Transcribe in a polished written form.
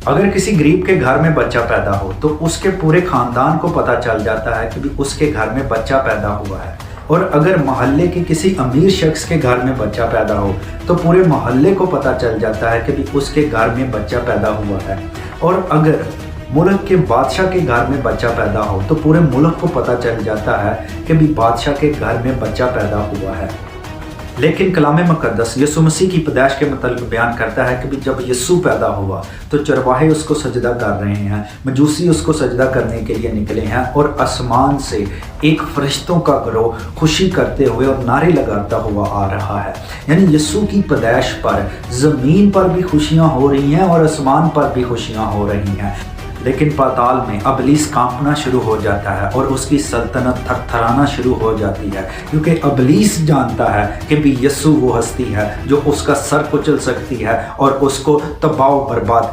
اگر کسی غریب کے گھر میں بچہ پیدا ہو تو اس کے پورے خاندان کو پتہ چل جاتا ہے کہ بھی اس کے گھر میں بچہ پیدا ہوا ہے، اور اگر محلے کے کسی امیر شخص کے گھر میں بچہ پیدا ہو تو پورے محلے کو پتہ چل جاتا ہے کہ بھی اس کے گھر میں بچہ پیدا ہوا ہے، اور اگر ملک کے بادشاہ کے گھر میں بچہ پیدا ہو تو پورے ملک کو پتہ چل جاتا ہے کہ بھی بادشاہ کے گھر میں بچہ پیدا ہوا ہے۔ لیکن کلام مقدس یسوع مسیح کی پیدائش کے متعلق بیان کرتا ہے کہ جب یسوع پیدا ہوا تو چرواہے اس کو سجدہ کر رہے ہیں، مجوسی اس کو سجدہ کرنے کے لیے نکلے ہیں، اور آسمان سے ایک فرشتوں کا گروہ خوشی کرتے ہوئے اور نعرے لگاتا ہوا آ رہا ہے۔ یعنی یسوع کی پیدائش پر زمین پر بھی خوشیاں ہو رہی ہیں اور آسمان پر بھی خوشیاں ہو رہی ہیں، لیکن پاتال میں ابلیس کانپنا شروع ہو جاتا ہے اور اس کی سلطنت تھر تھرانا شروع ہو جاتی ہے، کیونکہ ابلیس جانتا ہے کہ بھی یسوع وہ ہستی ہے جو اس کا سر کچل سکتی ہے اور اس کو تباہ و برباد